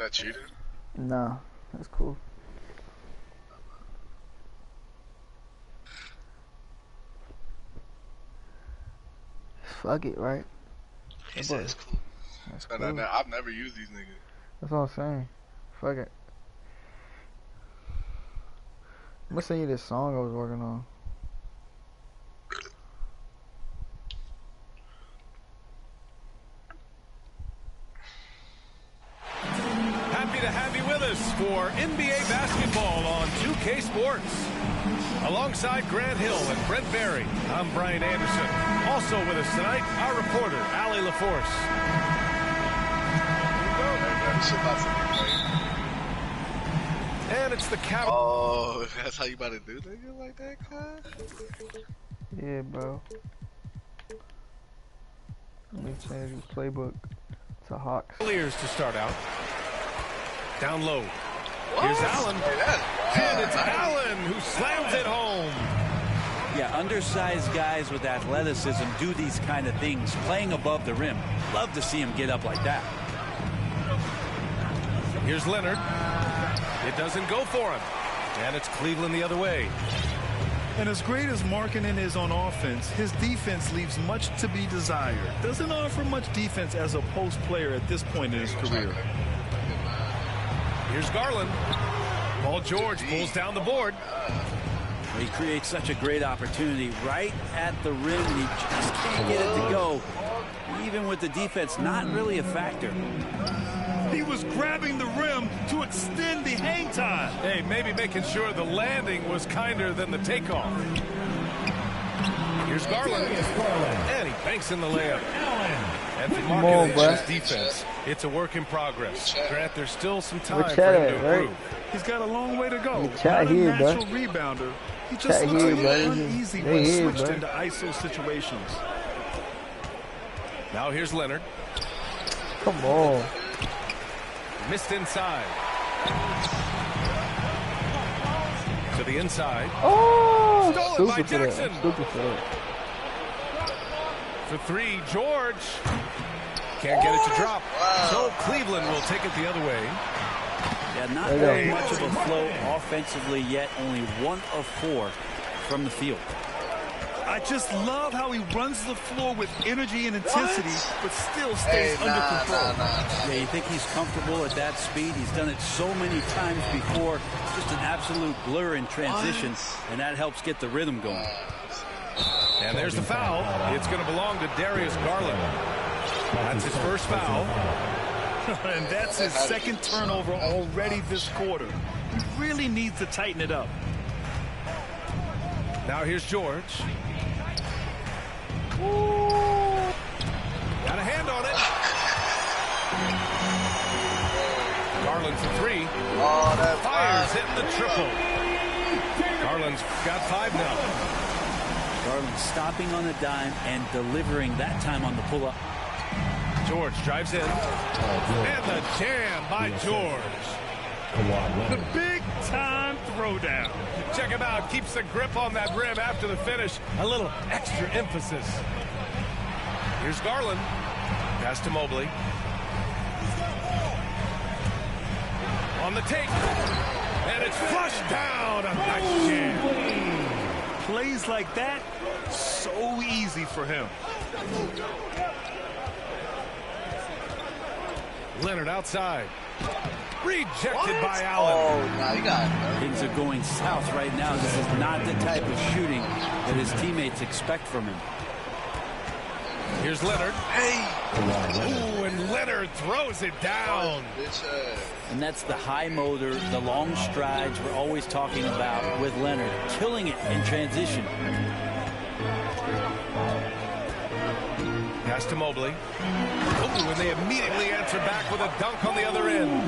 that cheating? Nah, that's cool. Fuck it, right? He said it's cool. That's cool. I've never used these niggas. That's what I'm saying. Fuck it. I'm gonna send you this song I was working on. Happy to have you with us for NBA basketball on 2K Sports. Alongside Grant Hill and Brent Berry, I'm Brian Anderson. Also with us tonight, our reporter, Allie LaForce. And it's the Cavs. Oh, that's how you about to do nigga like that, cuz? Yeah, bro. Let me change his playbook to Hawks. Clears to start out. Down low. What? Here's Allen. Hey, And it's Allen who slams it home. Yeah, undersized guys with athleticism do these kind of things, playing above the rim. Love to see him get up like that. Here's Leonard. It doesn't go for him. And it's Cleveland the other way. And as great as Markkanen is on offense, his defense leaves much to be desired. Doesn't offer much defense as a post player at this point in his career. Here's Garland. Paul George pulls down the board. He creates such a great opportunity right at the rim, and he just can't get it to go. Even with the defense not really a factor. He was grabbing the rim to extend the hang time. Hey, maybe making sure the landing was kinder than the takeoff. Here's Garland. And he banks in the layup. And for Markkanen's defense, it's a work in progress. Grant, there's still some time for him to improve. He's got a long way to go. Not a natural rebounder. He just looks a little uneasy when switched into ISO situations. Now here's Leonard. Come on. Missed inside. To the inside. Oh, Stolen by stupid for that. Jackson. Stupid for that. For three, George. Can't get it to drop. So Cleveland will take it the other way. Yeah, not very much of a flow offensively yet. Only 1 of 4 from the field. I just love how he runs the floor with energy and intensity, but still stays under control. Yeah, you think he's comfortable at that speed? He's done it so many times before. Just an absolute blur in transition, and that helps get the rhythm going. And there's the foul. It's going to belong to Darius Garland. That's his first foul. And that's his second turnover already this quarter. He really needs to tighten it up. Now here's George. Got a hand on it. Garland for three. Fires hitting the triple. Garland's got 5 now. Garland stopping on a dime and delivering that time on the pull-up. George drives in. And the jam by George. The big-time throwdown. Check him out. Keeps the grip on that rim after the finish. A little extra emphasis. Here's Garland. Pass to Mobley. On the take. And it's flushed down. A nice jam. Plays like that, so easy for him. Leonard outside. Rejected by Allen. Oh, now you got it. Things are going south right now. This is not the type of shooting that his teammates expect from him. Here's Leonard. Hey. Ooh, and Leonard throws it down. And that's the high motor, the long strides we're always talking about with Leonard. Killing it in transition. Pass to Mobley. Oh, and they immediately answer back with a dunk on the other end.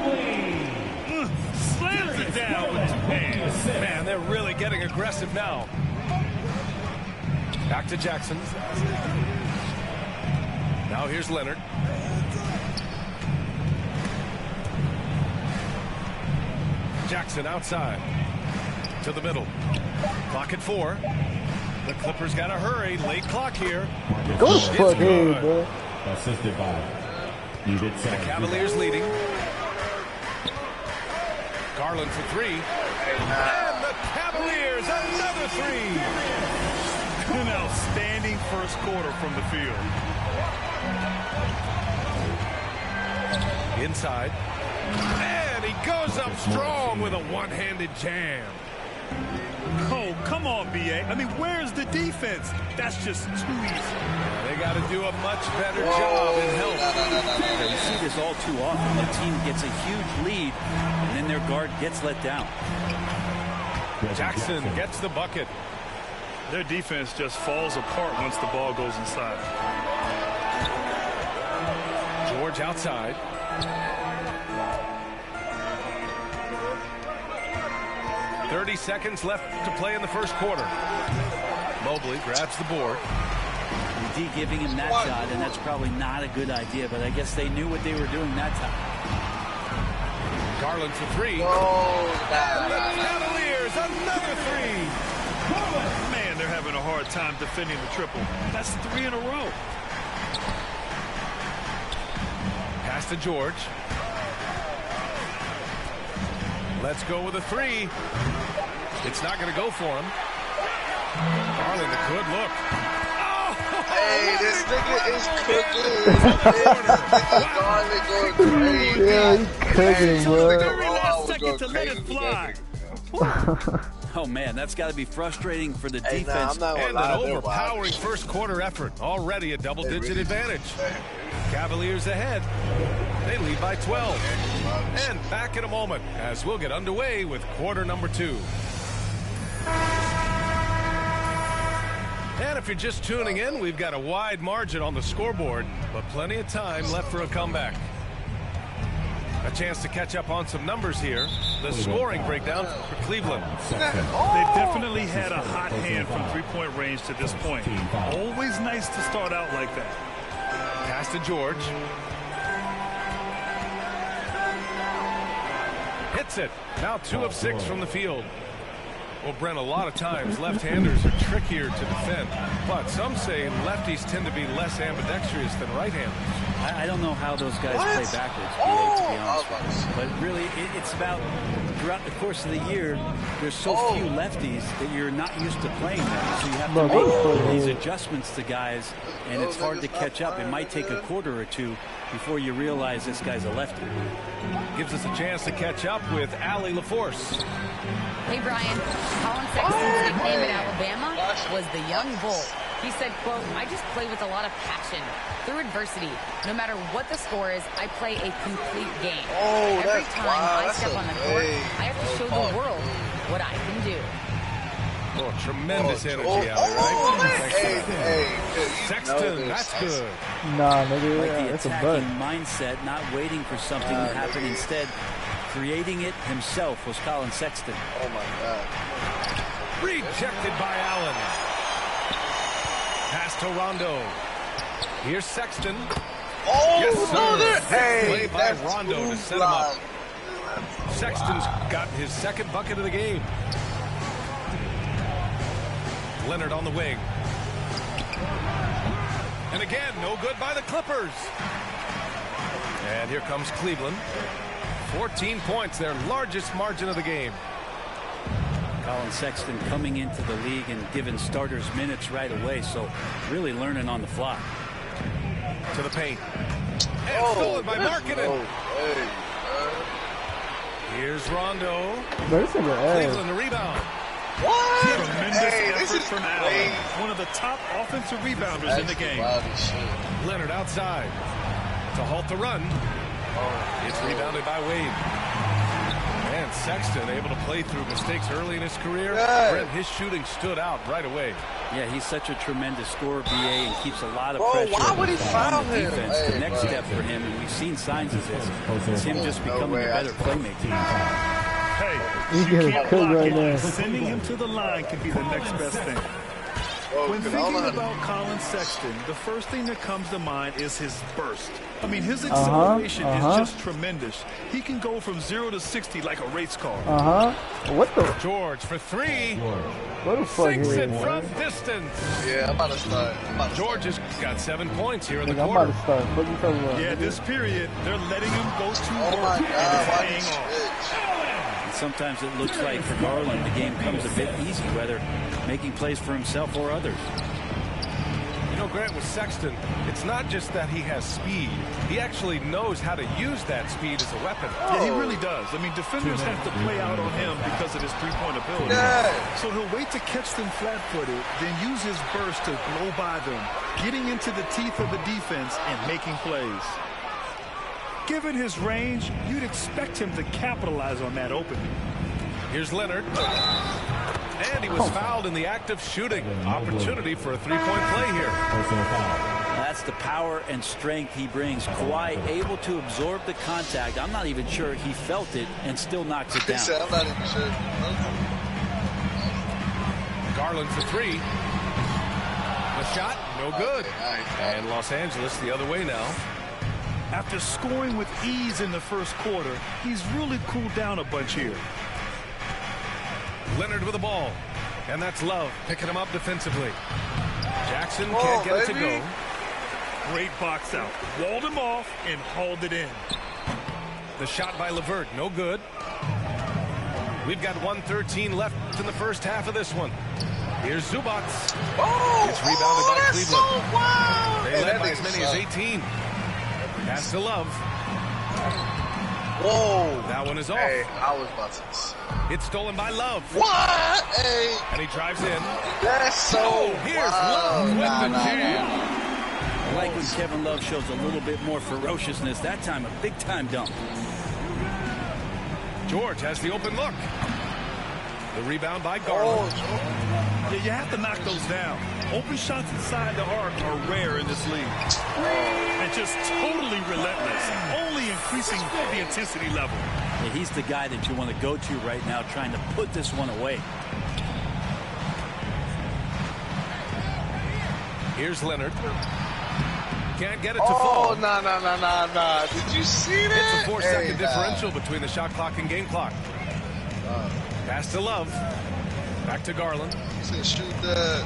Slams it down with 2 hands. Man, they're really getting aggressive now. Back to Jackson. Now here's Leonard. Jackson outside. To the middle. Clock at 4. The Clippers got to hurry. Late clock here. Go to fuck here, bro. Assisted by The Cavaliers leading. Garland for three. And the Cavaliers, another three. An outstanding first quarter from the field. Inside. And he goes up strong with a one-handed jam. Oh, come on, B.A. I mean, where's the defense? That's just too easy. They got to do a much better job in help. You see this all too often. The team gets a huge lead, and then their guard gets let down. Jackson gets the bucket. Their defense just falls apart once the ball goes inside. George outside. .30 seconds left to play in the first quarter. Mobley grabs the board. D giving him that shot, and that's probably not a good idea, but I guess they knew what they were doing that time. Garland for three. The Cavaliers, another three. Man, they're having a hard time defending the triple. That's 3 in a row. Pass to George. Let's go with a three. It's not going to go for him. Garland, a good look. Oh, Hey, this nigga is cooking. Garland going crazy. Yeah, he's cooking, bro. Last second to let it fly. Oh, man, that's got to be frustrating for the Hey, nah, defense. I'm not gonna And lie, an they're overpowering wild. first quarter effort. Already a double-digit advantage. Cavaliers ahead. They lead by 12. And back in a moment as we'll get underway with quarter number 2. And if you're just tuning in, we've got a wide margin on the scoreboard, but plenty of time left for a comeback. A chance to catch up on some numbers here. The scoring breakdown for Cleveland. They've definitely had a hot hand from three-point range to this point. Always nice to start out like that. Pass to George. Hits it. Now 2 of 6 from the field. Well, Brent, a lot of times left-handers are trickier to defend, but some say lefties tend to be less ambidextrous than right-handers. I don't know how those guys play backwards, BA, to be honest. But really, it's about throughout the course of the year, there's so few lefties that you're not used to playing them. So you have to make these adjustments to guys, and it's hard to catch up. It might take a quarter or two before you realize this guy's a lefty. Gives us a chance to catch up with Allie LaForce. Hey, Brian. Colin Sexton's nickname in Alabama was the Young Bull. He said, quote, I just play with a lot of passion. Through adversity, no matter what the score is, I play a complete game. Every time I step on the court, I have to show the world what I can do. Oh, tremendous energy, Allie, right? Hey, Sexton, that's good. Nah, nigga, Like yeah, the it's a bug. attacking mindset, not waiting for something to happen. Instead, creating it himself was Colin Sexton. Oh, my God. Rejected by Allen. Pass to Rondo. Here's Sexton. Yes, sir. Play by Rondo to set him up. Sexton's got his second bucket of the game. Leonard on the wing. And again, no good by the Clippers. And here comes Cleveland. 14 points, their largest margin of the game. Colin Sexton coming into the league and giving starters minutes right away, so really learning on the fly. To the paint. And stolen by Markkanen. Here's Rondo. Cleveland the rebound. Tremendous effort from Allen. One of the top offensive rebounders in the game. Leonard outside to halt the run. It's rebounded by Wade. And Sexton able to play through mistakes early in his career. Brent, his shooting stood out right away. Yeah, he's such a tremendous scorer, BA, and keeps a lot of pressure on the defense. The next step for him, and we've seen signs of this, is him just becoming a better playmaker. Hey, He's getting cooked right now. sending him to the line could be the next best thing. When thinking about Colin Sexton, the first thing that comes to mind is his burst. I mean, his acceleration is just tremendous. He can go from 0 to 60 like a race car. What the? George for three. What the fuck Sinks is it it, from man? distance. Yeah, I'm about to start. George has got 7 points here in the Nigga, I'm about quarter. to start. What you talking about? Yeah, this period, they're letting him go to Oh, work, my and God. it's Why paying you off. switch? sometimes it looks like for Garland the game comes a bit easy, whether making plays for himself or others. You know, Grant, with Sexton, it's not just that he has speed. He actually knows how to use that speed as a weapon. Yeah, he really does. I mean, defenders have to play out on him because of his three-point ability. So he'll wait to catch them flat-footed, then use his burst to blow by them, getting into the teeth of the defense and making plays. Given his range, you'd expect him to capitalize on that opening. Here's Leonard. And he was fouled in the act of shooting. Opportunity for a three-point play here. That's the power and strength he brings. Kawhi able to absorb the contact. I'm not even sure he felt it and still knocks it down. I'm not even sure. Garland for three. The shot, no good. And Los Angeles the other way now. After scoring with ease in the first quarter, he's really cooled down a bunch here. Leonard with the ball. And that's Love picking him up defensively. Jackson can't get it to go. Great box out. Walled him off and hauled it in. The shot by LeVert, no good. We've got 1:13 left in the first half of this one. Here's Zubac. It's rebounded by Cleveland. So wild. They led by as many as 18. Pass to Love. Whoa. That one is off. Hey, I was about to. It's stolen by Love. What? Hey. And he drives in. That's so Here's wild. Love with the jam. I like when Kevin Love shows a little bit more ferociousness. That time, a big-time dunk. George has the open look. The rebound by Garland. Yeah, you have to knock those down. Open shots inside the arc are rare in this league. And just totally relentless, only increasing the intensity level. Yeah, he's the guy that you want to go to right now, trying to put this one away. Here's Leonard. Can't get it to fall. Oh, nah. Did you see that? It's a 4-second differential between the shot clock and game clock. Pass to Love. Back to Garland. He's gonna shoot that.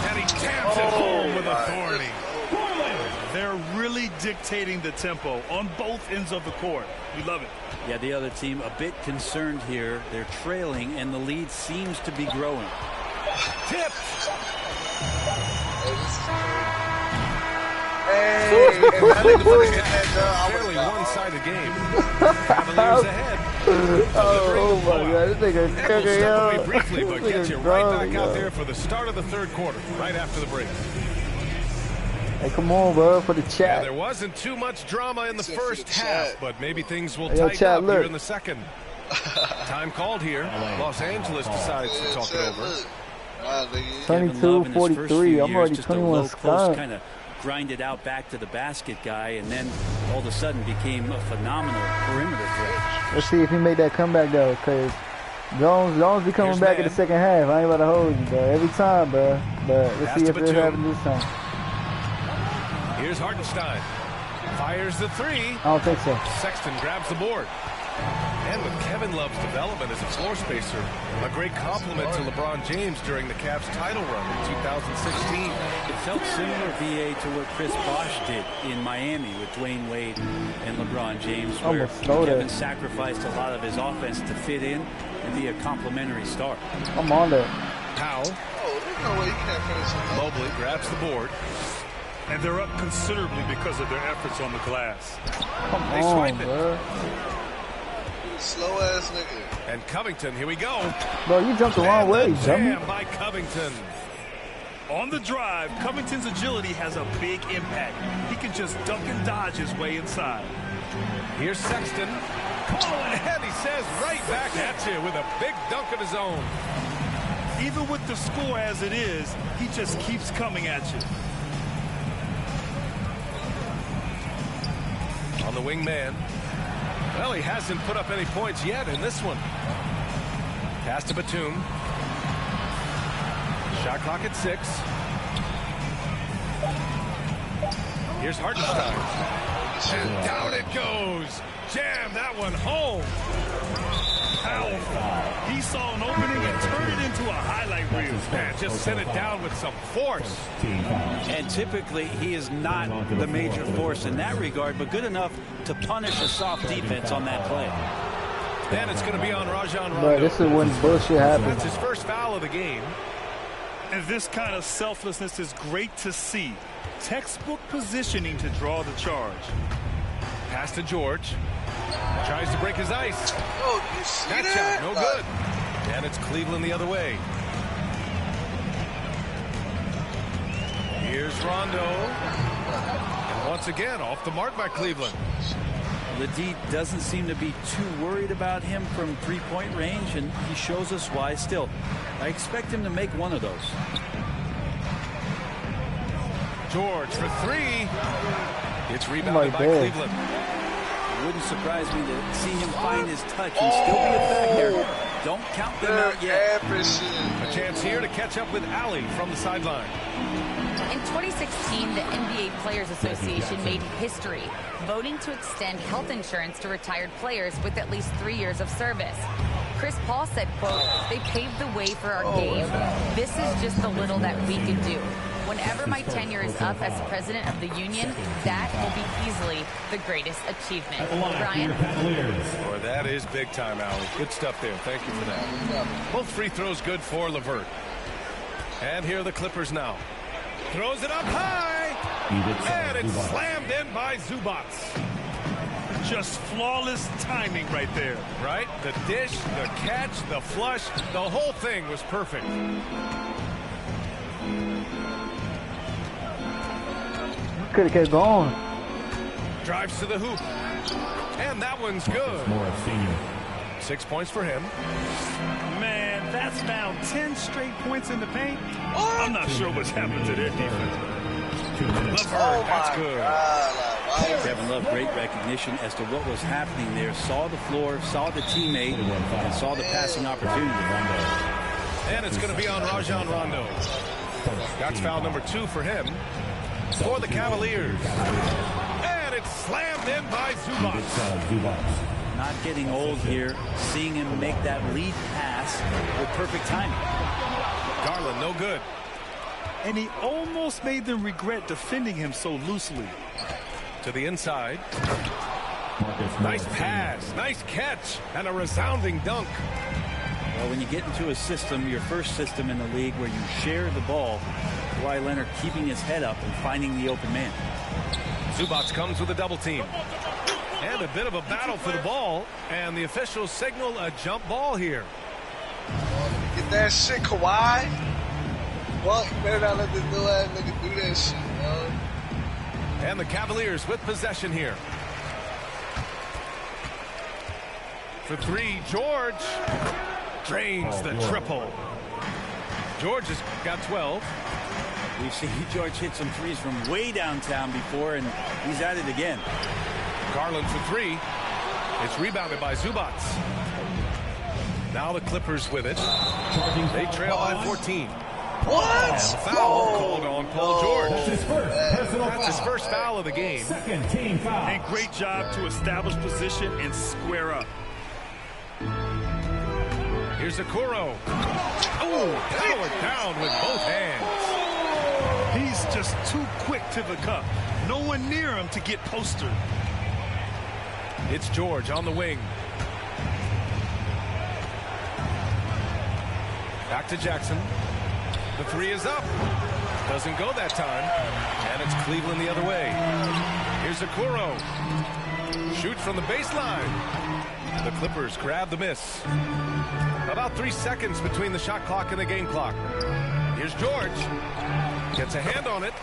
And he taps it home with authority. They're really dictating the tempo on both ends of the court. We love it. Yeah, the other team a bit concerned here. They're trailing, and the lead seems to be growing. Tip. Fairly one-sided game. Cavaliers ahead. Oh my God, this nigga's We'll cooking, step away yo. briefly, but This get you nigga's right drunk, back out yo. there for the start of the third quarter, right after the break. Hey, come on, bro, for the Yeah, chat. there wasn't too much drama in the Except for first the half, chat. but maybe things will Hey, yo, tighten chat, up look. here in the second. Time called here. Los Angeles decides to talk it over. Kevin 22, Love in his first 43. few I'm years, already just 21 a low post skunk. kind of grinded out back to the basket guy, and then all of a sudden became a phenomenal perimeter threat. Let's see if he made that comeback, though, because Joms be coming Here's back in man. the second half. I ain't about to hold you, bro. Every time, bro. But let's Pass see to if it Batum. happens this time. Here's Hartenstein. Fires the three. I don't think so. Sexton grabs the board. And with Kevin Love's development as a floor spacer, a great compliment to LeBron James during the Cavs title run in 2016. It felt similar, VA, to what Chris Bosh did in Miami with Dwayne Wade and LeBron James, where Almost stole Kevin that. sacrificed a lot of his offense to fit in and be a complementary star. I'm on that. Powell. Oh, there's no way you can't finish it. Mobley grabs the board. And they're up considerably because of their efforts on the glass. Come They on, swipe it. bro. Slow ass nigga. And Covington, here we go. Bro, you jumped the wrong And way, the dummy. jam by Covington. On the drive, Covington's agility has a big impact. He can just duck and dodge his way inside. Here's Sexton. And he says right back at you with a big dunk of his own. Even with the score as it is, he just keeps coming at you. On the wing man. Well, he hasn't put up any points yet in this one. Pass to Batum. Shot clock at 6. Here's Hartenstein. And down it goes. Jam that one home. He saw an opening and turned it into a highlight reel. Man, just sent it down with some force. And typically, he is not the major force in that regard, but good enough to punish a soft defense on that play. And it's going to be on Rajon Rondo. Bro, this is when bullshit happens. That's his first foul of the game. And this kind of selflessness is great to see. Textbook positioning to draw the charge. Pass to George. Tries to break his ice. Oh, do you see That that? shot, no good. And it's Cleveland the other way. Here's Rondo. And once again, off the mark by Cleveland. The D doesn't seem to be too worried about him from three-point range, and he shows us why still. I expect him to make one of those. George for three. It's rebounded by Cleveland. It wouldn't surprise me to see him find his touch and still be a factor. Don't count them out yet. A chance here to catch up with Allie from the sideline. In 2016, the NBA Players Association made history, voting to extend health insurance to retired players with at least 3 years of service. Chris Paul said, quote, "They paved the way for our game. This is just the little that we could do. Whenever my tenure is up as president of the union, that will be easily the greatest achievement." Brian? Boy, that is big time, Allie. Good stuff there. Thank you for that. Both free throws good for LeVert. And here are the Clippers now. Throws it up high. And it's slammed in by Zubac. Just flawless timing right there. Right? The dish, the catch, the flush, the whole thing was perfect. Could have kept going. Drives to the hoop. And that one's good. 6 points for him. Man, that's now 10 straight points in the paint. I'm not sure what's happened to their defense. LeVert, that's good. Kevin Love, great recognition as to what was happening there. Saw the floor, saw the teammate, and saw the passing opportunity. And it's going to be on Rajon Rondo. That's foul number 2 for him. For the Cavaliers. And it's slammed in by Zubac. Not getting old here. Seeing him make that lead pass with perfect timing. Garland, no good. And he almost made them regret defending him so loosely. To the inside. Nice pass, nice catch, and a resounding dunk. Well, when you get into a system, your first system in the league where you share the ball, Kawhi Leonard keeping his head up and finding the open man. Zubac comes with a double team. And a bit of a battle for the ball, and the officials signal a jump ball here. Get that shit, Kawhi. Well, you better not let this little ass nigga do that shit, yo. And the Cavaliers with possession here. For three, George drains the triple. George has got 12. We've seen George hit some threes from way downtown before, and he's at it again. Garland for three. It's rebounded by Zubac. Now the Clippers with it. They trail by 14. What? Foul called on Paul George. That's his first foul of the game. Second team foul. And great job to establish position and square up. Here's Okoro. Oh, powered down with both hands. He's just too quick to the cup. No one near him to get postered. It's George on the wing. Back to Jackson. The three is up. Doesn't go that time. And it's Cleveland the other way. Here's Okoro. Shoots from the baseline. The Clippers grab the miss. About 3 seconds between the shot clock and the game clock. Here's George. Gets a hand on it.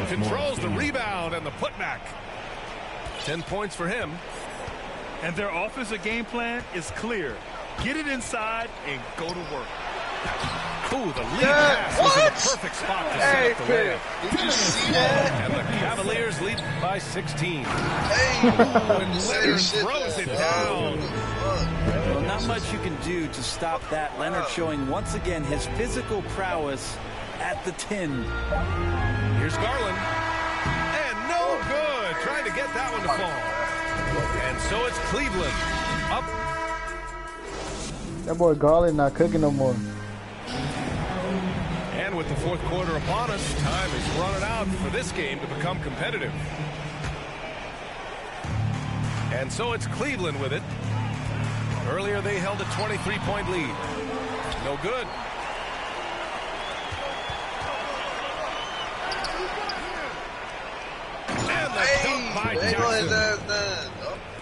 Controls the rebound and the putback. 10 points for him. And their offensive game plan is clear. Get it inside and go to work. Ooh, the lead pass was in a perfect spot to set up the layup. Did you see that? And the Cavaliers lead by 16. Hey, When Leonard throws it down. Well, not much you can do to stop that. Leonard showing once again his physical prowess at the 10. Here's Garland. And no good. Trying to get that one to fall. And so it's Cleveland up. That boy Garland not cooking no more. with the fourth quarter upon us, time is running out for this game to become competitive. And so it's Cleveland with it. Earlier they held a 23-point lead. No good. And the dunk by Jackson.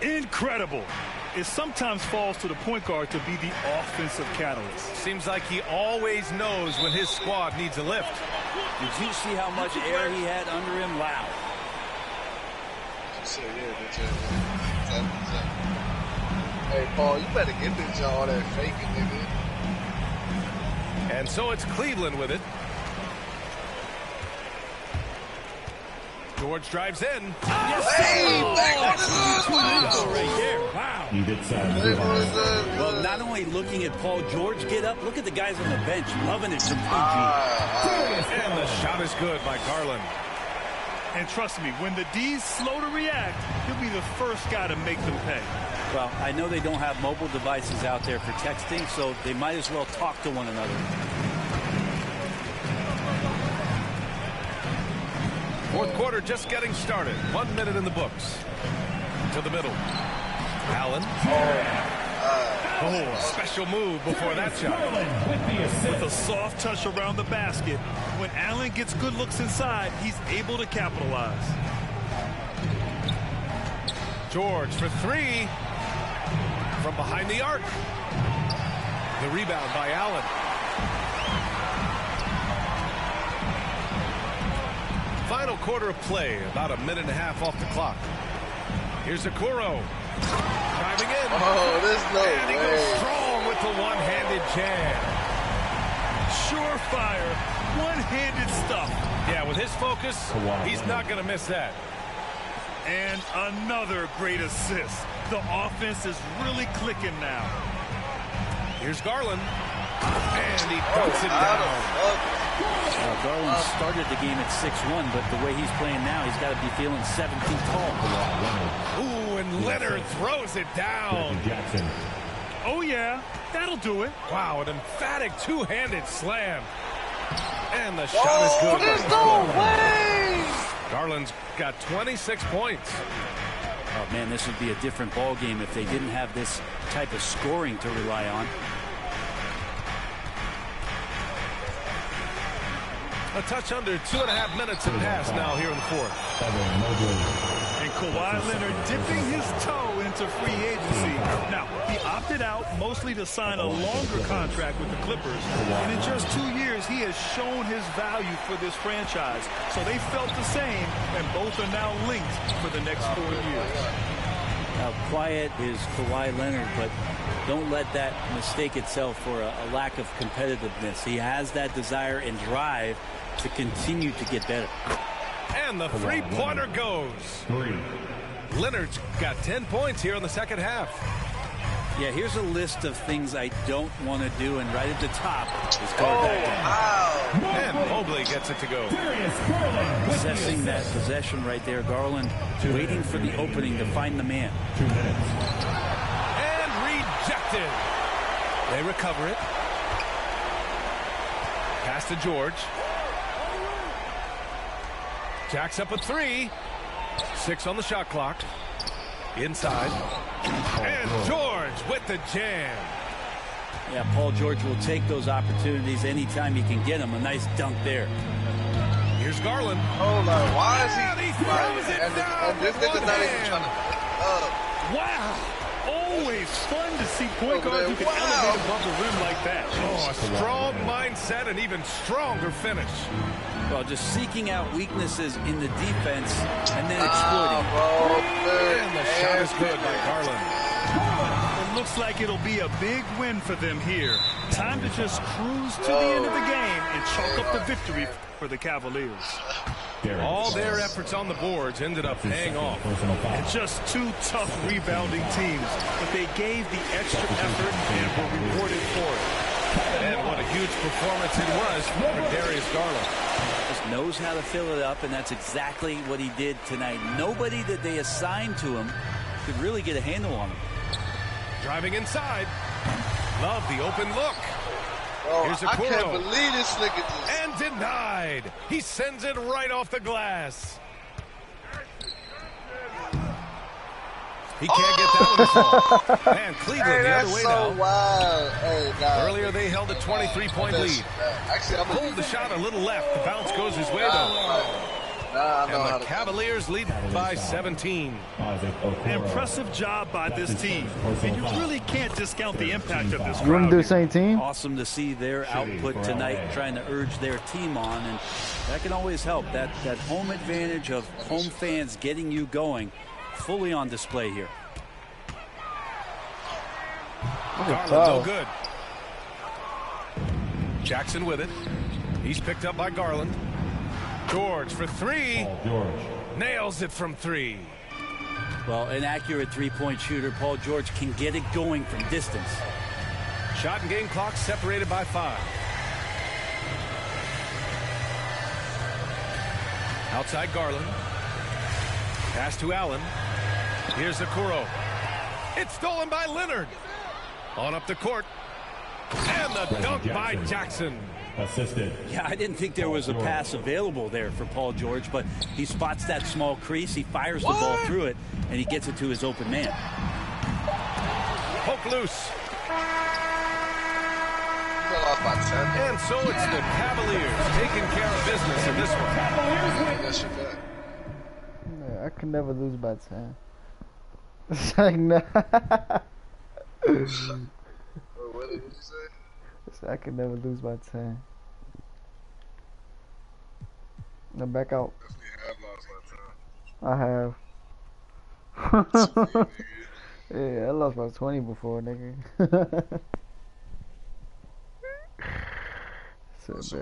Incredible. It sometimes falls to the point guard to be the offensive catalyst. Seems like he always knows when his squad needs a lift. Did you see how much air he had under him? Wow. Hey, Paul, you better get this all that faking, nigga. And so it's Cleveland with it. George drives in. Yes, hey, right there. Wow. Well, not only looking at Paul George get up, look at the guys on the bench loving it from PG. And the shot is good by Garland. And trust me, when the D's slow to react, he'll be the first guy to make them pay. Well, I know they don't have mobile devices out there for texting, so they might as well talk to one another. Fourth quarter just getting started. 1 minute in the books. To the middle. Allen. Oh, special move before that shot. With a soft touch around the basket, when Allen gets good looks inside, he's able to capitalize. George for three. From behind the arc. The rebound by Allen. Final quarter of play, about a minute and a half off the clock. Here's Okoro. Driving in. Oh, there's no way. And he goes strong with the one-handed jam. Surefire, one-handed stuff. Yeah, with his focus, he's not going to miss that. And another great assist. The offense is really clicking now. Here's Garland. And he dunks it down. Garland started the game at 6'1", but the way he's playing now, he's got to be feeling 7 feet tall. Ooh, and Leonard throws it down. Oh, yeah, that'll do it. Wow, an emphatic two-handed slam. And the shot is good. There's no way! Garland's got 26 points. Oh, man, this would be a different ball game if they didn't have this type of scoring to rely on. A touch under 2.5 minutes have passed now here in the fourth. And Kawhi Leonard dipping his toe into free agency. Now, he opted out mostly to sign a longer contract with the Clippers. And in just 2 years, he has shown his value for this franchise. So they felt the same, and both are now linked for the next 4 years. Now, quiet is Kawhi Leonard, but don't let that mistake itself for a lack of competitiveness. He has that desire and drive to continue to get better. And the three-pointer goes. Leonard's got 10 points here in the second half. Yeah, here's a list of things I don't want to do, and right at the top is going back down. And Mobley gets it to go. Possessing that possession right there, Garland waiting for the opening to find the man. 2 minutes. And rejected. They recover it. Pass to George. Jacks up a three. 6 on the shot clock. Inside. And George with the jam. Yeah, Paul George will take those opportunities anytime he can get them. A nice dunk there. Here's Garland. Oh, no. Why is he? And he throws it down this with nigga's one not even hand. trying to. Wow. Always fun to see point guards who can elevate above the rim like that. Oh, a strong mindset and even stronger finish. Well, just seeking out weaknesses in the defense and then exploiting. And the shot is good by Garland. It looks like it'll be a big win for them here. Time to just cruise to the end of the game and chalk up the victory for the Cavaliers. All their efforts on the boards ended up paying off. And just 2 tough rebounding teams, but they gave the extra effort and were rewarded for it. And what a huge performance it was for Darius Garland. Just knows how to fill it up, and that's exactly what he did tonight. Nobody that they assigned to him could really get a handle on him. Driving inside. Love the open look. Bro, Here's a I Kuro. can't believe this nigga just... And denied. He sends it right off the glass. He can't get that one to fall. Man, Cleveland the other way now. Wild. Hey, nah, Earlier they held a 23-point lead. Actually, Pulled the shot a little left. The bounce goes his way, though. And the Cavaliers lead by 17. Impressive job by this team. And you really can't discount the impact of this crowd. You want to do the same team? Awesome to see their output tonight, trying to urge their team on, and that can always help. That home advantage of home fans getting you going, fully on display here. Garland, no good. Jackson with it. He's picked up by Garland. George for three. Nails it from three. Well, an accurate three-point shooter. Paul George can get it going from distance. Shot and game clock separated by 5. Outside Garland. Pass to Allen. Here's the Kuro. It's stolen by Leonard. On up the court. And the dunk by Jackson. Assisted. Yeah, I didn't think there was a pass available there for Paul George, but he spots that small crease, he fires the ball through it, and he gets it to his open man. Poke loose. And so it's the Cavaliers taking care of business in this one. Yeah, I can never lose by 10. It's like, no. What did you say? I can never lose by 10. No, back out. I have. Yeah, I lost by 20 before, nigga. So Just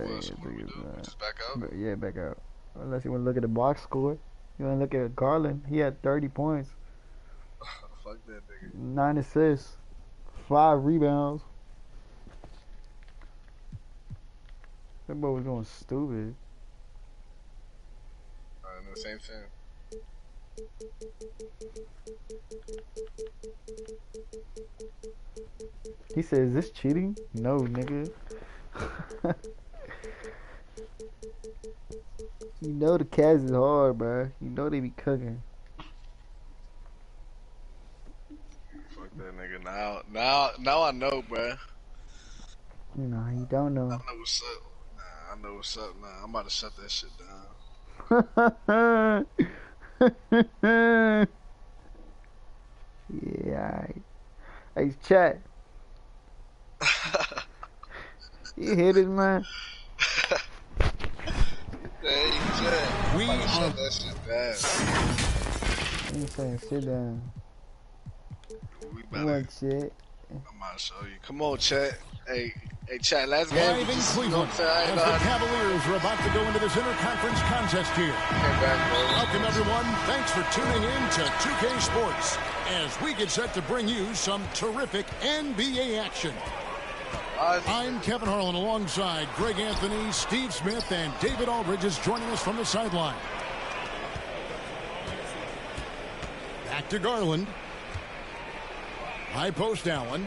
back out? Yeah, back out. Unless you want to look at the box score. You want to look at Garland. He had 30 points. Fuck that nigga. 9 assists. 5 rebounds. That boy was going stupid. I know, same thing. He said, is this cheating? No, nigga. You know the Cavs is hard, bro. You know they be cooking. Fuck that nigga. Now I know, bro. No, you don't know. I know what's up. I know what's up now. I'm about to shut that shit down. Yeah. Hey, chat. You hit it, man. Hey, chat. I'm about to shut that shit down. You saying sit down. We You want shit? I'm about to show you. Come on, chat. Hey, chat, last game. Live in Cleveland, as the Cavaliers are about to go into this interconference contest here. Welcome, everyone. Thanks for tuning in to 2K Sports as we get set to bring you some terrific NBA action. I'm Kevin Harlan alongside Greg Anthony, Steve Smith, and David Aldridge is joining us from the sideline. Back to Garland. High post Allen.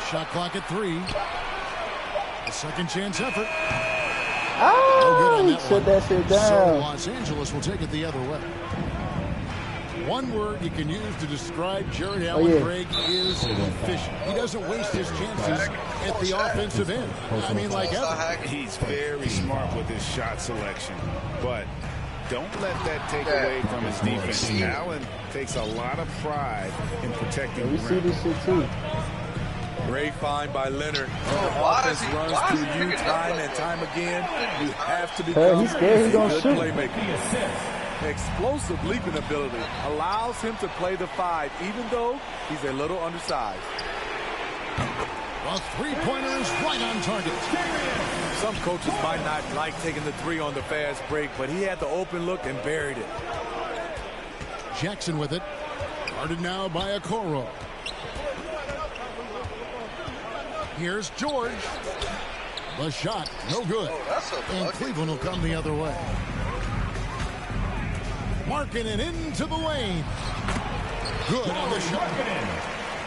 Shot clock at 3. A second chance effort. Oh, he shut that shit down. So Los Angeles will take it the other way. One word you can use to describe Jared Allen, Greg, is efficient. He doesn't waste his chances at the offensive end. I mean, like ever. He's very smart with his shot selection, but don't let that take away from his defense. Allen takes a lot of pride in protecting We see this shit too. Great find by Leonard. The offense runs through you time and time again. You have to become he's scared. He's a gonna good shoot. playmaker. Explosive leaping ability allows him to play the 5, even though he's a little undersized. A three-pointer is right on target. Some coaches might not like taking the 3 on the fast break, but he had the open look and buried it. Jackson with it. Guarded now by Okoro. Here's George. The shot, no good. And Cleveland will come the other way. Marking it into the lane. Good on the shot.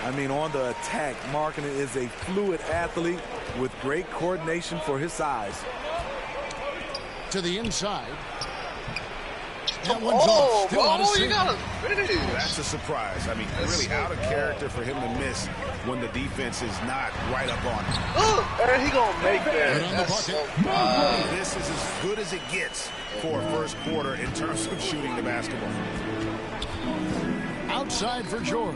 I I mean, on the attack, Markkanen is a fluid athlete with great coordination for his size. To the inside. That one's off. Still out of sync. You gotta finish. That's a surprise. I mean, really out of character for him to miss when the defense is not right up on him. And he gonna make that. That's so this is as good as it gets for a first quarter in terms of shooting the basketball. Outside for George.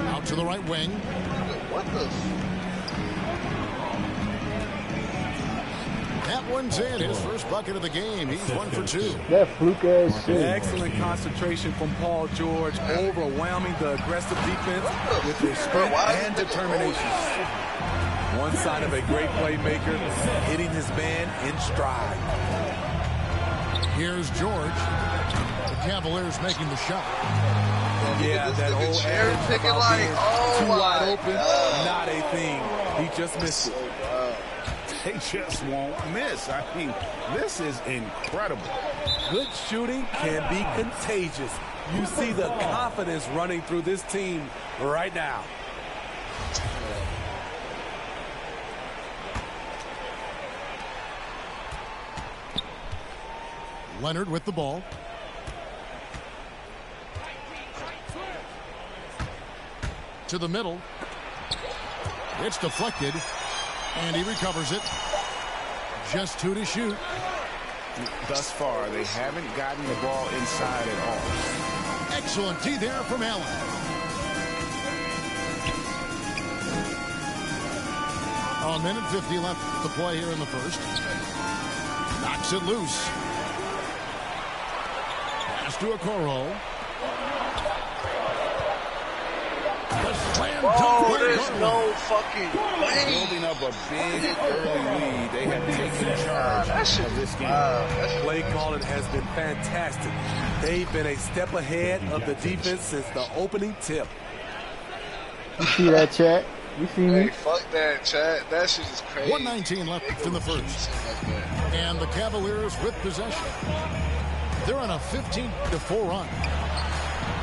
Out to the right wing. What the? That one's in. His first bucket of the game. He's 1 for 2. That fluke ass shit. Excellent concentration from Paul George, overwhelming the aggressive defense with his strength and determination. One sign of a great playmaker, hitting his man in stride. Here's George. The Cavaliers making the shot. Yeah, that whole cherry picking like, too wide open, not a thing. He just missed it. They just won't miss. I mean, this is incredible. Good shooting can be contagious. You see the confidence running through this team right now. Leonard with the ball. To the middle. It's deflected. And he recovers it. Just 2 to shoot. Thus far, they haven't gotten the ball inside at all. Excellent D there from Allen. A minute 50 left to play here in the first. Knocks it loose. Pass to Okoro. There's no fucking way. Building up a big early lead. They have taken charge of this game. Play calling has been fantastic. They've been a step ahead of the defense since the opening tip. You see that, chat? You see me? Hey, fuck that, chat. That shit is crazy. 1:19 left in the first. And the Cavaliers with possession. They're on a 15-4 run.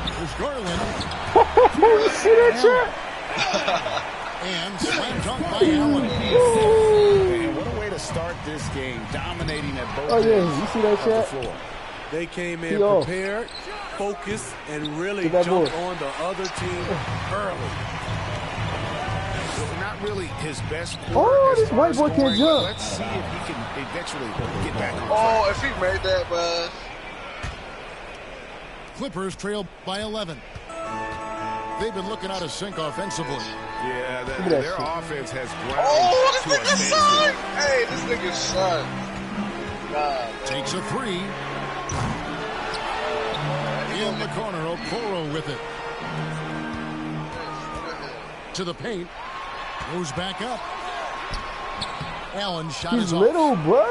There's Garland. You see that, chat? And slam dunk by Allen. Man, what a way to start this game, dominating at both you see that, chat? floor. They came in prepared, focused, and really jumped on the other team early. Not really his best. This white boy can't jump. Let's see if he can eventually get back on track. If he made that, bud. Clippers trail by 11. They've been looking out of sync offensively. Yeah, their offense has ground this nigga's son! Hey, this nigga's son. Nah, takes a 3. In the corner, Okoro with it. To the paint. Goes back up. Allen's shot is off. He's little, bro.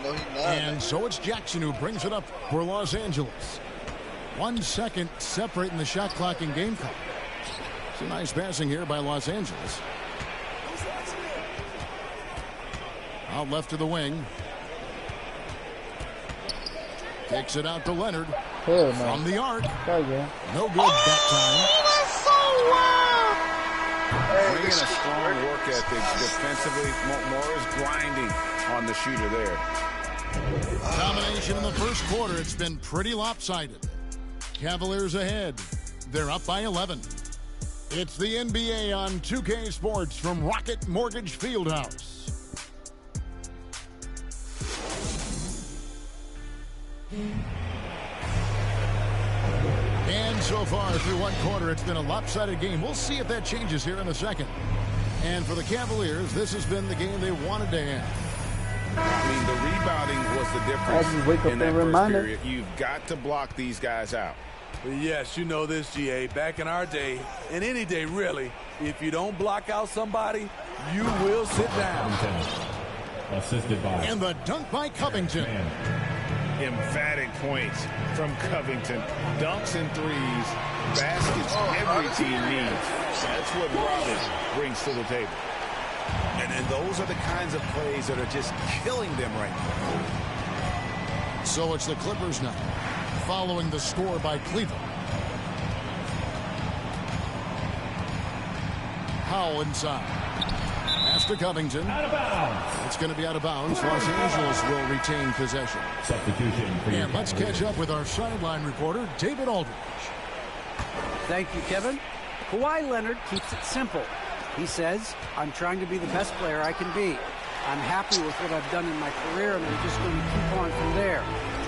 No, he's not. And so it's Jackson who brings it up for Los Angeles. 1 second separating the shot clock and game clock. It's a nice passing here by Los Angeles. Out left to the wing. Takes it out to Leonard. From the arc. No good that time. That's so wild. Bringing a strong work ethic defensively. Morris grinding on the shooter there. Domination in the first quarter. It's been pretty lopsided. Cavaliers ahead. They're up by 11. It's the NBA on 2K Sports from Rocket Mortgage Fieldhouse. And so far through one quarter, it's been a lopsided game. We'll see if that changes here in a second. And for the Cavaliers, this has been the game they wanted to have. I mean, the rebounding was the difference in that first period. You've got to block these guys out. Yes, you know this, GA. Back in our day, and any day really, if you don't block out somebody, you will sit down. Assisted by. And the dunk by Covington. Emphatic points from Covington. Dunks and threes. Baskets every team needs. That's what Robin brings to the table. And those are the kinds of plays that are just killing them right now. So it's the Clippers now, following the score by Cleveland. Powell inside. Pass to Covington. Out of bounds. It's going to be out of bounds. Los Angeles will retain possession. Substitution for And let's catch up with our sideline reporter, David Aldridge. Thank you, Kevin. Kawhi Leonard keeps it simple. He says, I'm trying to be the best player I can be. I'm happy with what I've done in my career, and I'm just going to keep on from there.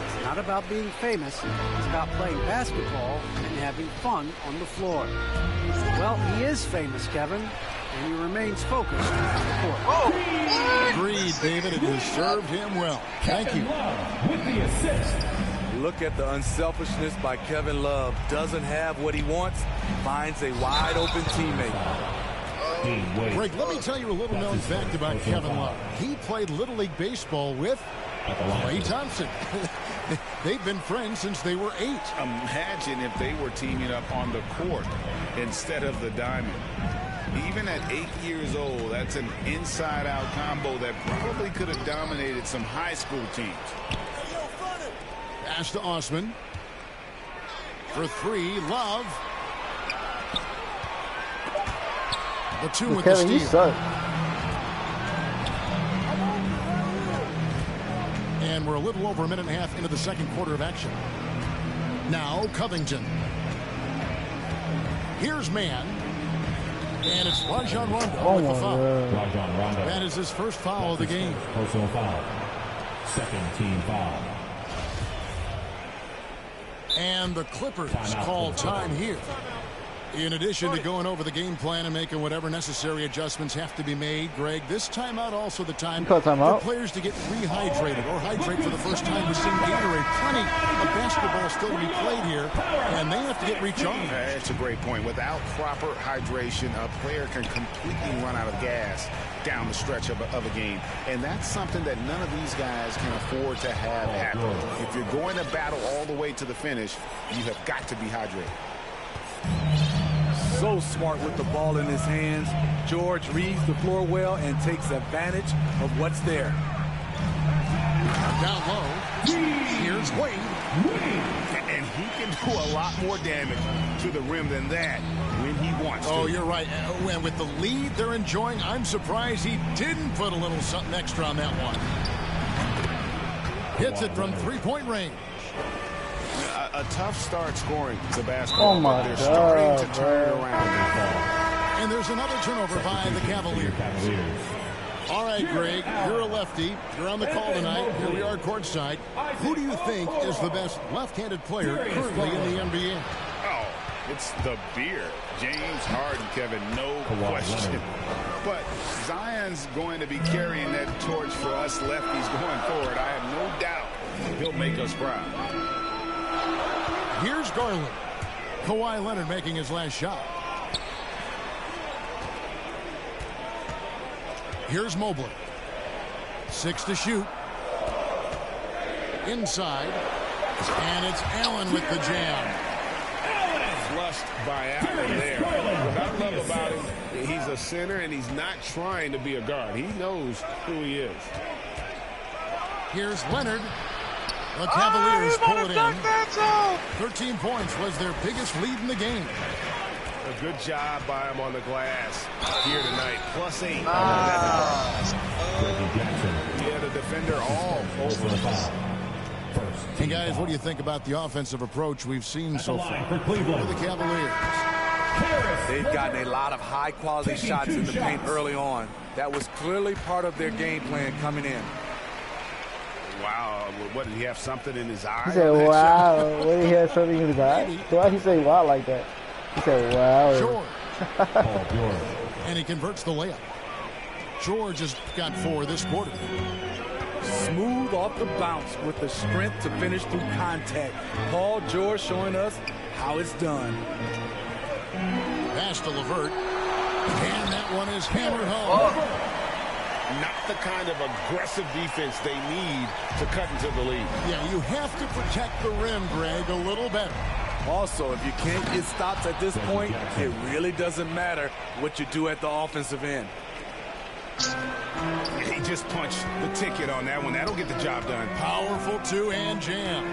It's not about being famous. It's about playing basketball and having fun on the floor. Well, he is famous, Kevin, and he remains focused on the court. Agreed, David. It has served him well. Thank you. With the assist. Look at the unselfishness by Kevin Love. Doesn't have what he wants, finds a wide open teammate. Greg, let me tell you a little known fact about Kevin Love. He played Little League Baseball with Klay Thompson. They've been friends since they were 8. Imagine if they were teaming up on the court instead of the diamond. Even at 8 years old, that's an inside-out combo that probably could have dominated some high school teams. Pass to Osman. For 3, Love. The 2 with Kevin, the you steal. suck. And we're a little over a minute and a half into the second quarter of action. Now Covington. Here's man. And it's Rajon Rondo with the foul. Rajon Rondo. That is his first foul of the game. Personal foul. Second team foul. And the Clippers call time here. In addition to going over the game plan and making whatever necessary adjustments have to be made, Greg, this timeout also the time for players to get rehydrated or hydrate for the first time. We're seeing Gatorade, plenty of basketball still to be played here, and they have to get recharged. That's a great point. Without proper hydration, a player can completely run out of gas down the stretch of a game, and that's something that none of these guys can afford to have happen. If you're going to battle all the way to the finish, you have got to be hydrated. So smart with the ball in his hands. George reads the floor well and takes advantage of what's there. Down low. Here's Wade. And he can do a lot more damage to the rim than that when he wants to. Oh, you're right. And with the lead they're enjoying, I'm surprised he didn't put a little something extra on that one. Hits it from three-point range. A tough start scoring the basketball. Oh my they're God, starting to turn it around. And there's another turnover by the Cavaliers. All right, Greg, you're a lefty. You're on the call tonight. Here we are courtside. Who do you think is the best left-handed player currently in the NBA? Oh, it's the beer. James Harden, Kevin, no question. But Zion's going to be carrying that torch for us lefties going forward. I have no doubt he'll make us proud. Here's Garland. Kawhi Leonard making his last shot. Here's Mobley. 6 to shoot. Inside. And it's Allen with the jam. Flushed by Allen there. What I love about him, he's a center and he's not trying to be a guard. He knows who he is. Here's Leonard. The Cavaliers pull it in. 13 points was their biggest lead in the game. A good job by him on the glass here tonight. +8. Yeah, the defender all over the foul. Hey, guys, what do you think about the offensive approach we've seen so far for the Cavaliers? They've gotten a lot of high-quality shots in the paint early on. That was clearly part of their game plan coming in. Wow, what, did he have something in his eye? He said, wow. What, did he have something in his eye? Why did he say wow like that? He said, wow. George. And he converts the layup. George has got 4 this quarter. Smooth off the bounce with the strength to finish through contact. Paul George showing us how it's done. Pass to LeVert. And that one is hammered home. Not the kind of aggressive defense they need to cut into the lead. Yeah, you have to protect the rim, Greg, a little better. Also, if you can't get stops at this point, it really doesn't matter what you do at the offensive end. He just punched the ticket on that one. That'll get the job done. Powerful two-hand jam.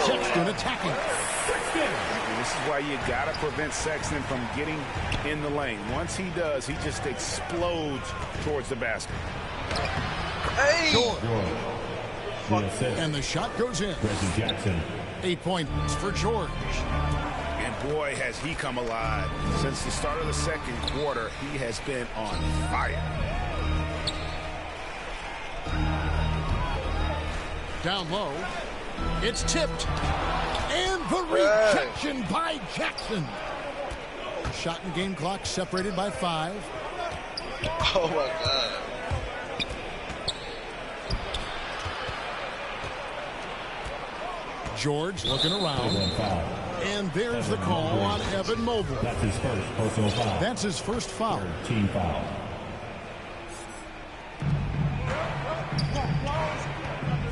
Sexton attacking. And this is why you got to prevent Sexton from getting in the lane. Once he does, he just explodes towards the basket. Hey! And the shot goes in. 8 points for George. And boy, has he come alive. Since the start of the second quarter, he has been on fire. Down low. It's tipped. And the rejection by Jackson. Shot and game clock separated by 5. Oh, my God. George looking around. And there's the call on Evan Mobley. That's his first personal foul. That's his first foul. Team foul.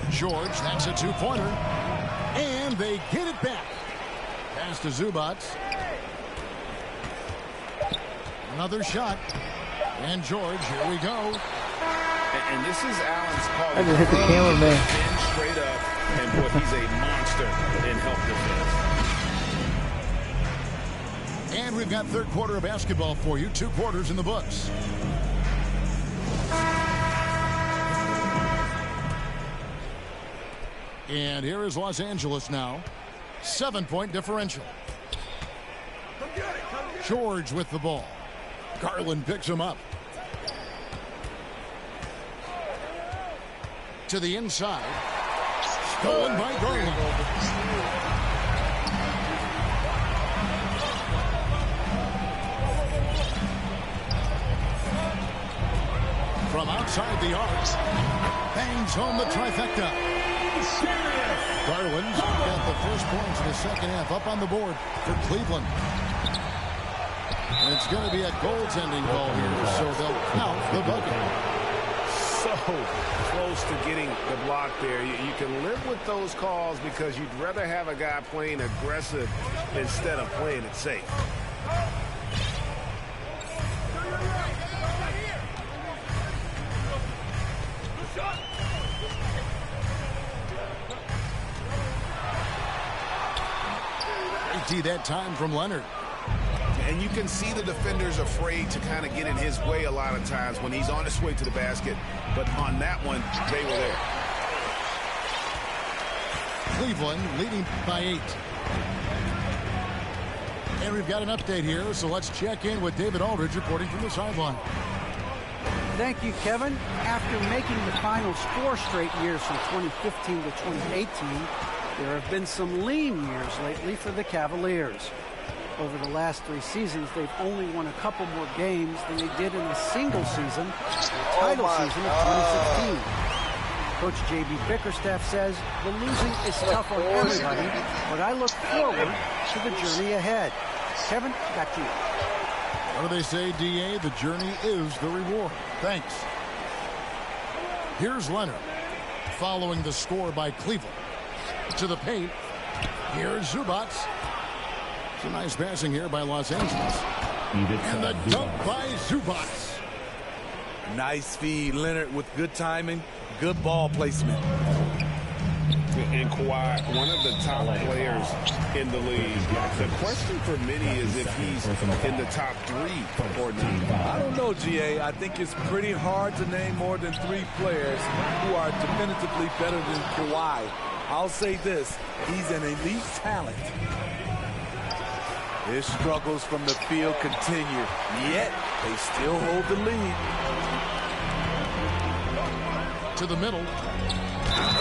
George, that's a two-pointer. And they get it back. Pass to Zubac. Another shot. And George, here we go. And this is Allen's call. I just hit the camera, man. Straight up. And boy, he's a monster in help defense. And we've got third quarter of basketball for you. 2 quarters in the books. And here is Los Angeles now. 7-point differential. George with the ball. Garland picks him up. To the inside. Stolen by Garland. From outside the arc. Bangs home the trifecta. Garland's got the first points in the second half up on the board for Cleveland. And it's going to be a goaltending call here, so they'll count the bucket. So close to getting the block there. You can live with those calls because you'd rather have a guy playing aggressive instead of playing it safe. That time from Leonard. And you can see the defenders afraid to kind of get in his way a lot of times when he's on his way to the basket. But on that one, they were there. Cleveland leading by 8. And we've got an update here, so let's check in with David Aldridge reporting from the sideline. Thank you, Kevin. After making the finals 4 straight years from 2015 to 2018, there have been some lean years lately for the Cavaliers. Over the last 3 seasons, they've only won a couple more games than they did in a single season, the title season of 2016. Coach J.B. Bickerstaff says the losing is tough on everybody, but I look forward to the journey ahead. Kevin, back to you. What do they say, D.A.? The journey is the reward. Thanks. Here's Leonard, following the score by Cleveland. To the paint. Here's Zubac. It's a nice passing here by Los Angeles. And the dunk by Zubac. Nice feed, Leonard, with good timing, good ball placement. And Kawhi, one of the top players in the league. The question for many is if he's in the top 3 or not. I don't know, GA. I think it's pretty hard to name more than 3 players who are definitively better than Kawhi. I'll say this, he's an elite talent. His struggles from the field continue, yet they still hold the lead. To the middle.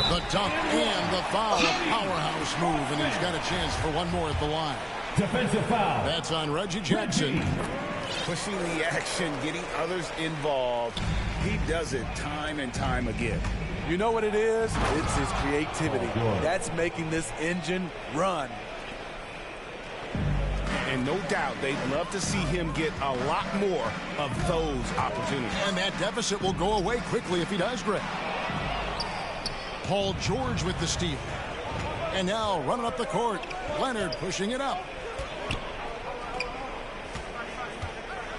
The dunk and the foul. A powerhouse move, and he's got a chance for one more at the line. Defensive foul. That's on Reggie Jackson. Pushing the action, getting others involved. He does it time and time again. You know what it is? It's his creativity. That's making this engine run. And no doubt they'd love to see him get a lot more of those opportunities. And that deficit will go away quickly if he does, Greg. Paul George with the steal. And now running up the court. Leonard pushing it up.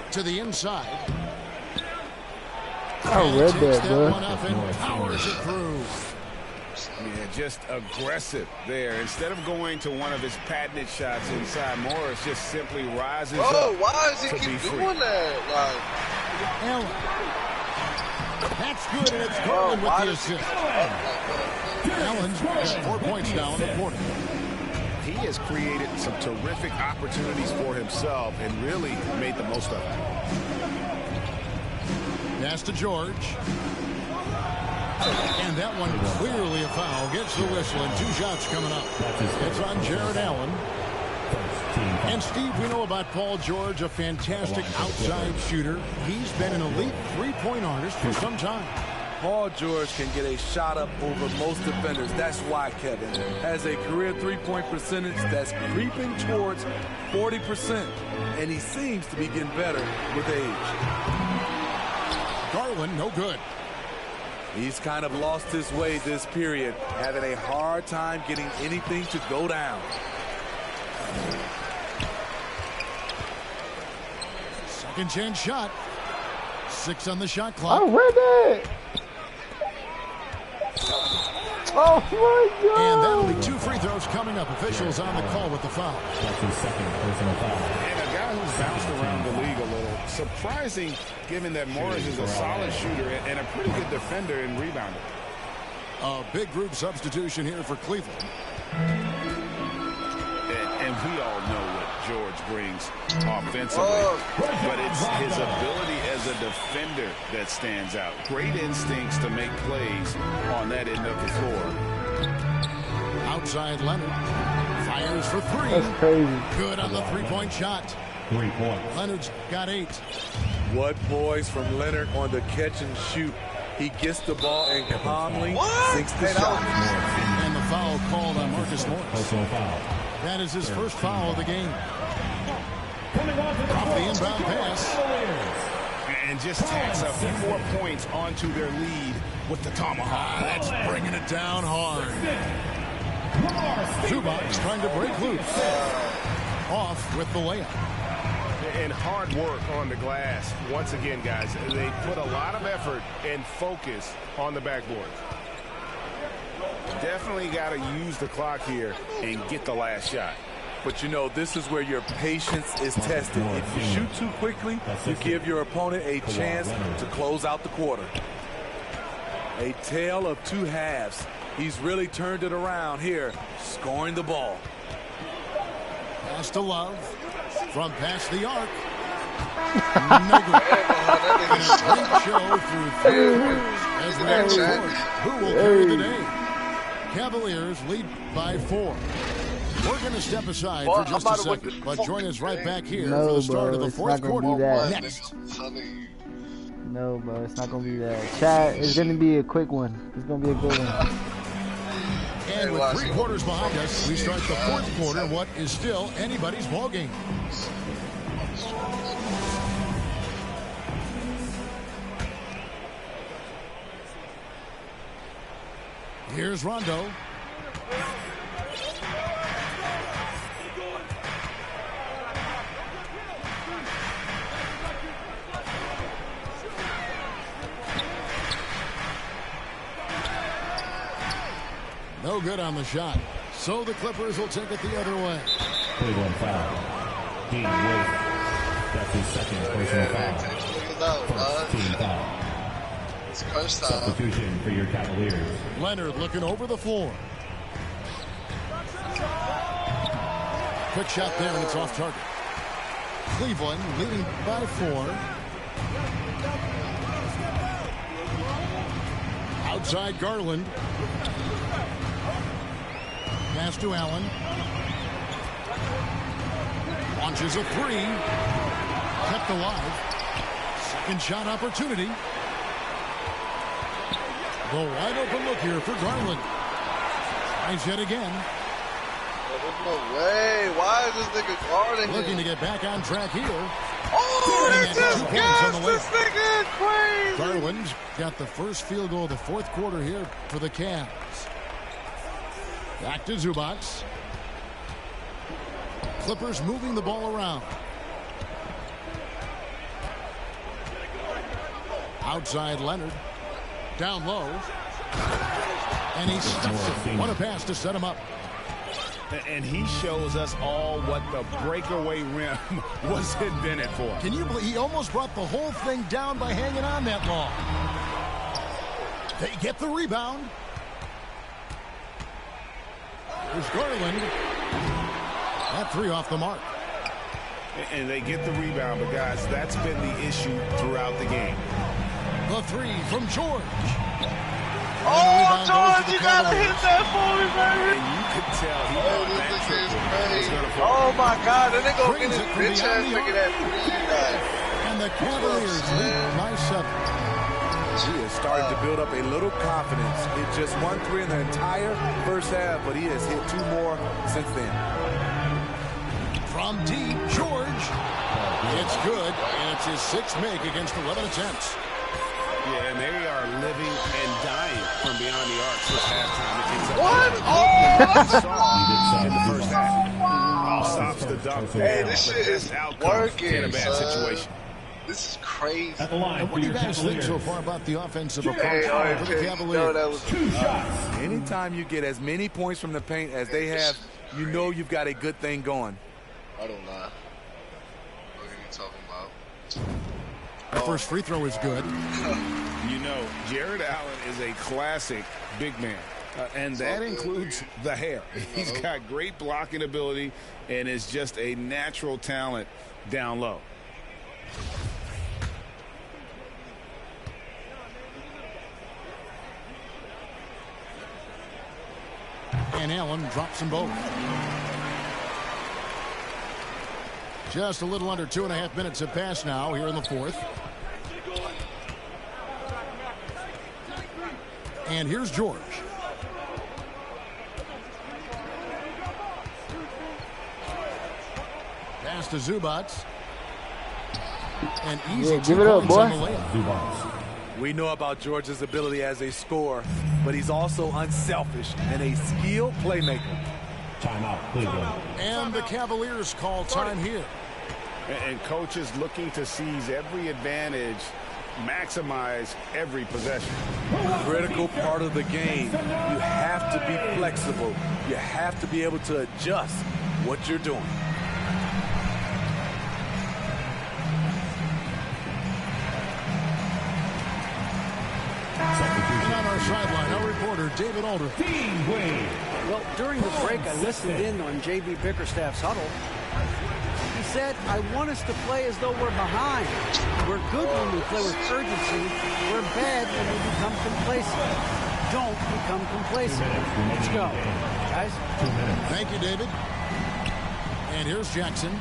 To the inside. I read that, bro. Powers it through. Yeah, just aggressive there. Instead of going to one of his patented shots inside, Morris just simply rises up. Oh, why is he to keep be free. doing that? Like, Allen. That's good, and it's Garland with the assist. Allen's got 4 points now in the quarter. He has created some terrific opportunities for himself and really made the most of it. Pass to George. And that one clearly a foul. Gets the whistle, and 2 shots coming up. It's on Jared Allen. And Steve, we know about Paul George, a fantastic outside shooter. He's been an elite three-point artist for some time. Paul George can get a shot up over most defenders. That's why Kevin has a career three-point percentage that's creeping towards 40%, and he seems to be getting better with age. Garland, no good. He's kind of lost his way this period, having a hard time getting anything to go down. Second chance shot. 6 on the shot clock. I read that. Oh my God. And that'll be 2 free throws coming up. Officials on the call with the foul. That's his second personal foul. And a guy who's bounced around the league a little. Surprising, given that Morris is a solid shooter and a pretty good defender and rebounder. A big group substitution here for Cleveland. And we all know what George brings offensively, but it's his ability as a defender that stands out. Great instincts to make plays on that end of the floor. Outside Leonard. Fires for 3. That's crazy. Good on the 3-point shot. 3 points. Leonard's got 8. What poise from Leonard on the catch and shoot. He gets the ball and calmly sinks the shot. And the foul called on Marcus Morris. Personal foul. That is his first foul of the game. Off the inbound pass. And just tacks a few more points onto their lead with the tomahawk. That's bringing it down hard. Zubac's trying to break loose. Off with the layup. And hard work on the glass. Once again, guys, they put a lot of effort and focus on the backboard. Definitely got to use the clock here and get the last shot. But you know, this is where your patience is tested. If you shoot too quickly, you give your opponent a chance to close out the quarter. A tale of 2 halves. He's really turned it around here, scoring the ball. Pass to Love. From past the arc. No good. And a great show through 3 quarters as we go forward. Who will carry the day? Cavaliers lead by 4. We're going to step aside for just a second, but join us right back here for the start of the 4th quarter next. No, bro, it's not going to be that. Chat, it's going to be a quick one. It's going to be a good one. And with 3 quarters behind us, we start the 4th quarter, what is still anybody's ball game. Here's Rondo. No good on the shot. So the Clippers will take it the other way. Cleveland foul. Dean Williams. That's his second personal foul. First team foul. Substitution for your Cavaliers. Leonard looking over the floor. Quick shot there, and it's off target. Cleveland leading by 4. Outside Garland. Pass to Allen. Launches a 3. Kept alive. Second shot opportunity. The wide open look here for Garland. Tries yet again. No way. Why is this nigga guarding Looking him? to get back on track here. Oh, And they that's just 2 points on the way. this nigga is crazy. Garland's got the first field goal of the 4th quarter here for the Cavs. Back to Zubac. Clippers moving the ball around. Outside Leonard. Down low. And he stuffs it. What a pass to set him up. And he shows us all what the breakaway rim was invented for. Can you believe he almost brought the whole thing down by hanging on that long? They get the rebound. There's Garland. That three off the mark. And they get the rebound, but guys, that's been the issue throughout the game. The three from George. Oh, George, you gotta hit that for me, baby. And you could tell he thought that triple was going to fall. Oh, my God. And they go get his bitch ass making that three. And the Cavaliers lead by 7. He has started to build up a little confidence. Hit just 1 3 in the entire first half, but he has hit 2 more since then. From deep, George. It's good, and it's his 6th make against 11 attempts. Yeah, and they are living and dying from beyond the arc this halftime. What? Oh! In the first half. Stops the dunk. Hey, this shit is working, in a bad situation. This is crazy. At the line, What do you guys think so far about the offensive approach for the Cavaliers? 2 shots. Anytime you get as many points from the paint as they have, you know you've got a good thing going. I don't know. What are you talking about? The first free throw is good. You know, Jared Allen is a classic big man, and that includes the hair. He's got great blocking ability and is just a natural talent down low. And Allen drops them both. Just a little under 2.5 minutes have passed now here in the 4th. And here's George. Pass to Zubats. And easy give it up, boy. We know about George's ability as a scorer, but he's also unselfish and a skilled playmaker. Timeout, Cleveland. And the Cavaliers call time here. And coach is looking to seize every advantage, maximize every possession. Critical part of the game. You have to be flexible. You have to be able to adjust what you're doing. And on our sideline, our reporter, David Alder. Well, during the break, I listened in on J.B. Bickerstaff's huddle. He said, I want us to play as though we're behind. We're good when we play with urgency. We're bad when we become complacent. Don't become complacent. Let's go. Guys. Thank you, David. And here's Jackson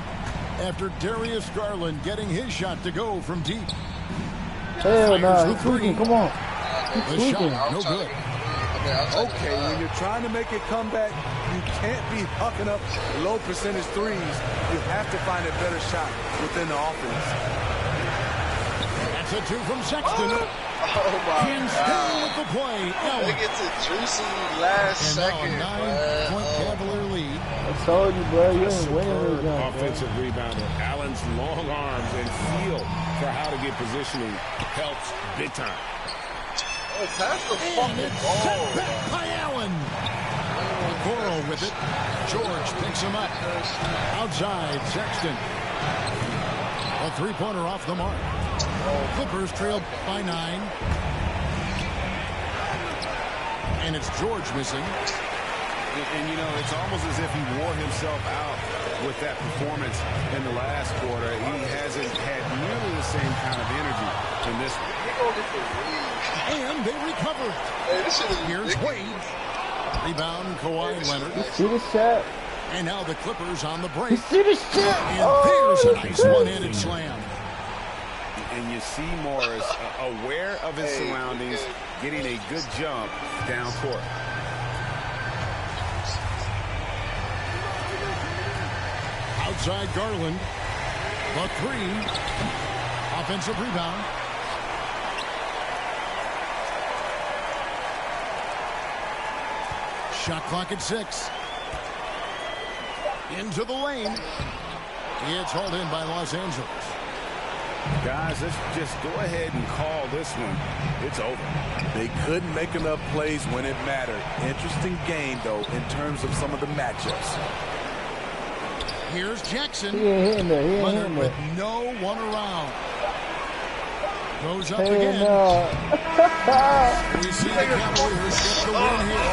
after Darius Garland getting his shot to go from deep. Hell no, he's tweaking. Come on. The He's tweaking. shot, no good. Okay, when you're trying to make it come back, you can't be hucking up low percentage threes. You have to find a better shot within the offense. That's a 2 from Sexton. Oh my And God. still with the play. They get to juicy last And second. now a 9-point Cavalier lead. I told you, bro. You ain't winning this game. Offensive rebounder. Allen's long arms and feel for how to get positioning helps big time. Oh, pass the And fucking it's ball. set back by Allen. Okoro with it. George picks him up. Outside, Sexton. A 3-pointer off the mark. Clippers trailed by 9. And it's George missing. And, you know, it's almost as if he wore himself out with that performance in the last quarter. He hasn't had nearly the same kind of energy in this one. And they recover. Hey, this shit is Here's ridiculous. Wade. Rebound, Kawhi Leonard. See the shot? And now the Clippers on the break. You see the shot? And there's a nice one-handed slam. And you see Morris aware of his surroundings, getting a good jump down court. Outside Garland. The 3. Offensive rebound. Shot clock at 6. Into the lane. It's hauled in by Los Angeles. Guys, let's just go ahead and call this one. It's over. They couldn't make enough plays when it mattered. Interesting game, though, in terms of some of the matchups. Here's Jackson. He ain't hitting there. He ain't Leonard hitting with there. no one around. Goes up Hey, again. no. We see the Cavaliers get the win here.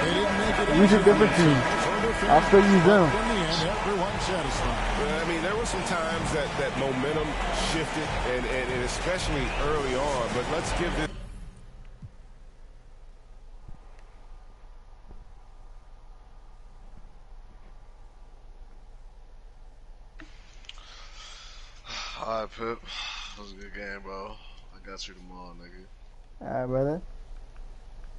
They didn't make it. Use a different team. I'll still use them. In the end, everyone's satisfied. I mean, there were some times that momentum shifted, and especially early on. But let's give this. Alright, Pip. That was a good game, bro. I got you tomorrow, nigga. Alright, brother.